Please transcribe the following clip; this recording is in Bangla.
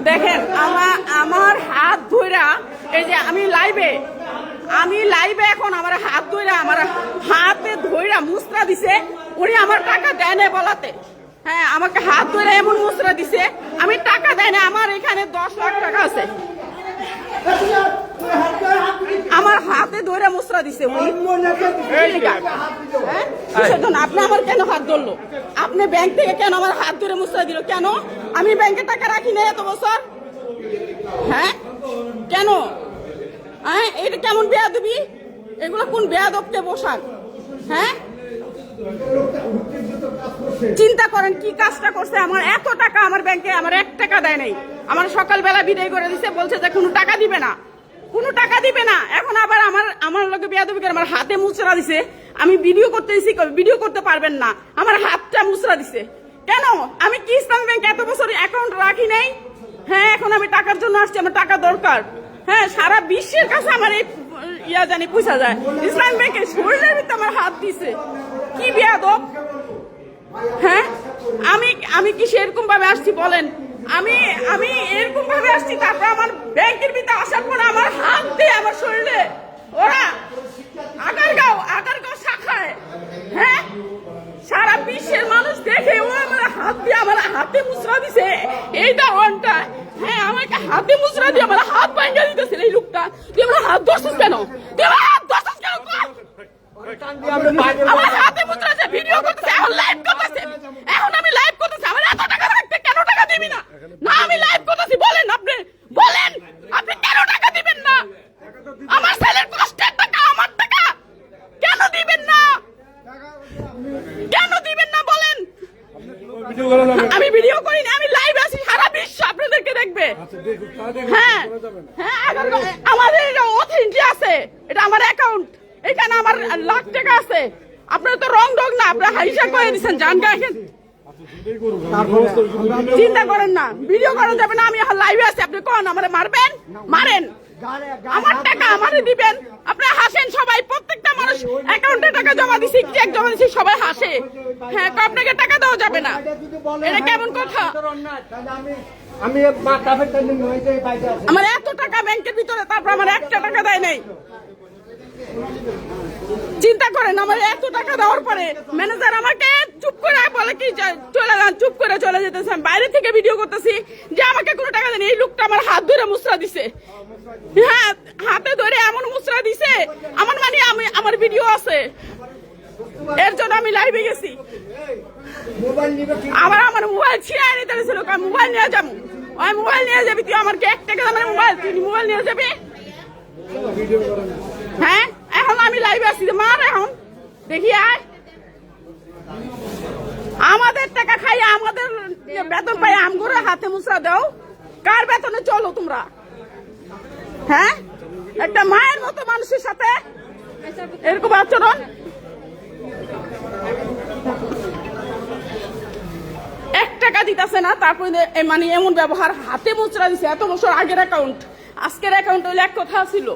দেখেন আমার হাত ধইরা এই যে আমি লাইভে এখন আমার হাত ধইরা আমার হাতে ধইরা মুসরা দিছে উনি আমার টাকা দেয় না বলাতে। হ্যাঁ আমাকে হাত ধরে এমন মুসরা দিছে আমি টাকা দেয় না। আমার এখানে 10 লাখ টাকা আছে, আমার হাতে ধরে মুসরা দিছে উনি। আপনি আমার কেন হাত ধরলো? আপনি ব্যাংক থেকে কেন আমার হাত ধরে মুসরা দিল কেন? আমি ব্যাংকে টাকা রাখি না এত বছর। হ্যাঁ কেন? হ্যাঁ এটা কেমন বেয়াদবি? এগুলো কোন বেয়াদবকে পোশাক? হ্যাঁ চিন্তা করেন কি কাজটা করছে। আমার এত টাকা আমার ব্যাংকে আমার 1 টাকা দেয় নাই। আমার সকালবেলা বিদায় করে দিছে, বলছে যে কোনো টাকা দিবে না, কোনো টাকা দিবে না। এখন আবার আমার লোকে বেয়াদবি করে আমার হাতে মুচড়া দিছে। আমি ভিডিও করতে দিছি, ভিডিও করতে পারবেন না, আমার হাতটা মুচড়া দিছে কেন? আমি কি ইসলামী ব্যাংকে এত বছর অ্যাকাউন্ট রাখি নাই? হ্যাঁ এখন আমি টাকার জন্য আসছি, আমার টাকা দরকার। হ্যাঁ সারা বিশ্বের কাছে আমার এই জানি পয়সা যায়। ইসলামী ব্যাংকে শরীরের ভিতরে আমার হাত দিছে, কি বেয়াদব। হ্যাঁ আমি কি সেরকম ভাবে আসছি বলেন? আমি এরকম ভাবে আসছি, তারপর আমার ব্যাংকের ভিতরে আসার পর আমার হাত দিয়ে আমার শরীরে ওরা আগারগাঁও শাখায়, হ্যাঁ সারা বিশ্বের মানুষ দেখে ও আমার হাত দিয়ে আমার হাতে মুচড়া দিছে এই দারোয়ানটা। হ্যাঁ আমাকে হাতে মুচড়া দিয়ে আমার হাত ভাঙা দিতেছে এই লোকটা। তুই আমার হাত ধরছিস কেন? তুই আমার হাত ধরছিস কেন? আমার হাতে মুচড়া দিয়ে ভিডিও করতেছে, এখন লাইভ করতেছে। এখন আমি লাইভ করতেছি, আমার এত টাকা রাখতে কেন টাকা দিবি না? না আমি লাইভ করতেছি, বলেন আপনি কেন টাকা দিবেন না? আমার ছেলের কষ্টের টাকা, আমার টাকা কেন দিবেন না? কেন দিবেন না বলেন? আমি ভিডিও করি না, আমি লাইভ আছি, সারা বিশ্ব আপনাদেরকে দেখবে। হ্যাঁ আমাদের অথেন্টিক আছে, এটা আমার অ্যাকাউন্ট, এখানে আমার লাখ টাকা আছে। আপনারা তো রং না, আপনারা হিসাব করে দিচ্ছেন জানগা। চিন্তা করেন না, ভিডিও করা যাবে না, আমি লাইভে আছি। আপনি কোন আমার মারবেন? মারেন, আমার টাকা আমারে দিবেন। আপনারা হাসেন সবাই, প্রত্যেকটা মানুষ অ্যাকাউন্টে টাকা জমা দিছি, চেক জমা দিছি, সবাই হাসে। হ্যাঁ আপনাকে টাকা দেওয়া যাবে না, এটা কেমন কথা? আমার এত টাকা ব্যাংকের ভিতরে, তারপর আমার 1 টাকা দেয় নাই। চিন্তা করেন, আমার এত টাকা দেওয়ার পরে ম্যানেজার আমাকে চুপ করে বলে কি চলে যান, চুপ করে চলে যেতেছে। বাইরে থেকে ভিডিও করতেছি যে আমাকে কোনো টাকা দেয়নি। এই লোকটা আমার হাত ধরে মুচড়া দিছে, হ্যাঁ হাতে ধরে এমন মুচড়া দিছে, আমার ভিডিও আছে। এর জন্য আমি লাইভে গেছি। আমার মোবাইল ছিঁড়াই নিতে ছিল, মোবাইল নিয়ে যাবো। ওই মোবাইল নিয়ে যাবি তুই? আমার 1 টাকা দামের মোবাইল, তুই মোবাইল নিয়ে যাবি? হ্যাঁ এখন আমি লাইভে আসছি, মার এখন দেখি আয়। আমাদের টাকা খাই, আমাদের বেতন পাই, আমগুলো হাতে মুচড়া দাও। কার বেতনে চলো তোমরা? হ্যাঁ একটা মায়ের মতো মানুষের সাথে এরকম আচরণ। 1 টাকা দিতেছে না, তারপরে মানে এমন ব্যবহার, হাতে মুচড়া দিছে। এত বছর আগের অ্যাকাউন্ট, আজকের অ্যাকাউন্ট হইলে এক কথা ছিল।